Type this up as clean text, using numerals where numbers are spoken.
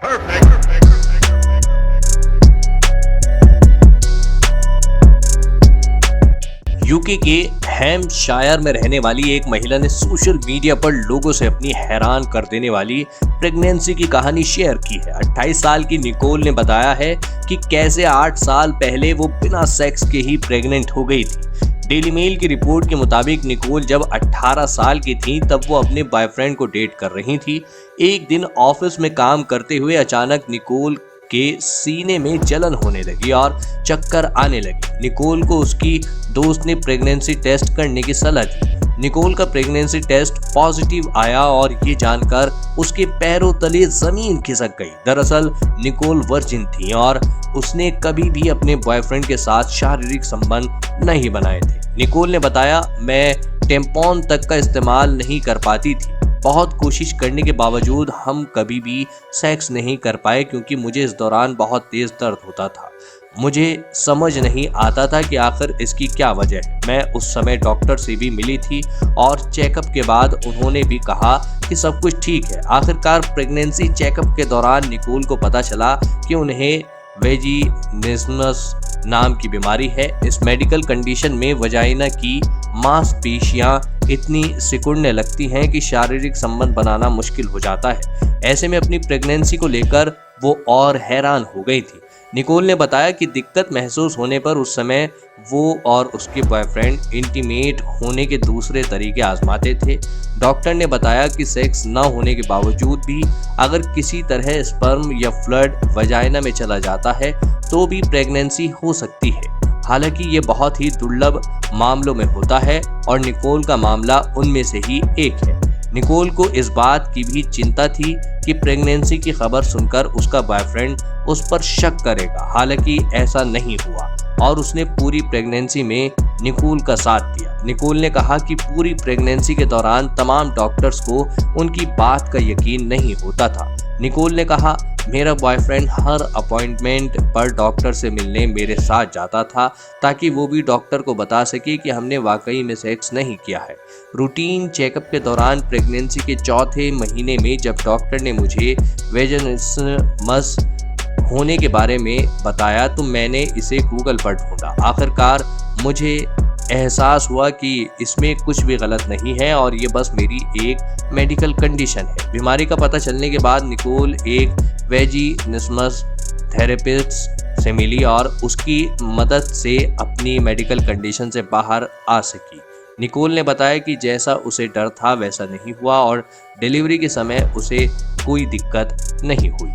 UK के Hampshire में रहने वाली एक महिला ने सोशल मीडिया पर लोगों से अपनी हैरान कर देने वाली प्रेगनेंसी की कहानी शेयर की है। 28 साल की निकोल ने बताया है कि कैसे 8 साल पहले वो बिना सेक्स के ही प्रेग्नेंट हो गई थी। डेली मेल की रिपोर्ट के मुताबिक निकोल जब 18 साल की थी तब वो अपने बॉयफ्रेंड को डेट कर रही थी। एक दिन ऑफिस में काम करते हुए अचानक निकोल के सीने में जलन होने लगी और चक्कर आने लगी। निकोल को उसकी दोस्त ने प्रेगनेंसी टेस्ट करने की सलाह दी। निकोल का प्रेगनेंसी टेस्ट पॉजिटिव आया और ये जानकर उसके पैरों तले जमीन खिसक गई। दरअसल निकोल वर्जिन थी और उसने कभी भी अपने बॉयफ्रेंड के साथ शारीरिक संबंध नहीं बनाए थे। निकोल ने बताया, मैं टेम्पॉन तक का इस्तेमाल नहीं कर पाती थी। बहुत कोशिश करने के बावजूद हम कभी भी सेक्स नहीं कर पाए क्योंकि मुझे इस दौरान बहुत तेज दर्द होता था। मुझे समझ नहीं आता था कि आखिर इसकी क्या वजह है। मैं उस समय डॉक्टर से भी मिली थी और चेकअप के बाद उन्होंने भी कहा कि सब कुछ ठीक है। आखिरकार प्रेगनेंसी चेकअप के दौरान निकोल को पता चला कि उन्हें वेजिनिज्मस नाम की बीमारी है। इस मेडिकल कंडीशन में वजाइना की मांसपेशियां इतनी सिकुड़ने लगती हैं कि शारीरिक संबंध बनाना मुश्किल हो जाता है। ऐसे में अपनी प्रेगनेंसी को लेकर वो और हैरान हो गई थी। निकोल ने बताया कि दिक्कत महसूस होने पर उस समय वो और उसके बॉयफ्रेंड इंटीमेट होने के दूसरे तरीके आजमाते थे। डॉक्टर ने बताया कि सेक्स न होने के बावजूद भी अगर किसी तरह स्पर्म या फ्लड वजाइना में चला जाता है तो भी प्रेगनेंसी हो सकती है। हालांकि ये बहुत ही दुर्लभ मामलों में होता है और निकोल का मामला उनमें से ही एक है। निकोल को इस बात की भी चिंता थी कि प्रेगनेंसी की खबर सुनकर उसका बॉयफ्रेंड उस पर शक करेगा। हालांकि ऐसा नहीं हुआ और उसने पूरी प्रेगनेंसी में निकोल का साथ दिया। निकोल ने कहा कि पूरी प्रेगनेंसी के दौरान तमाम डॉक्टर्स को उनकी बात का यकीन नहीं होता था। निकोल ने कहा, मेरा बॉयफ्रेंड हर अपॉइंटमेंट पर डॉक्टर से मिलने मेरे साथ जाता था ताकि वो भी डॉक्टर को बता सके कि हमने वाकई में सेक्स नहीं किया है। रूटीन चेकअप के दौरान प्रेगनेंसी के चौथे महीने में जब डॉक्टर ने मुझे वेजिनिज्मस होने के बारे में बताया तो मैंने इसे गूगल पर ढूंढा। आखिरकार मुझे एहसास हुआ कि इसमें कुछ भी गलत नहीं है और ये बस मेरी एक मेडिकल कंडीशन है। बीमारी का पता चलने के बाद निकोल एक वेजिनिज्मस थेरेपिस्ट से मिली और उसकी मदद से अपनी मेडिकल कंडीशन से बाहर आ सकी। निकोल ने बताया कि जैसा उसे डर था वैसा नहीं हुआ और डिलीवरी के समय उसे कोई दिक्कत नहीं हुई।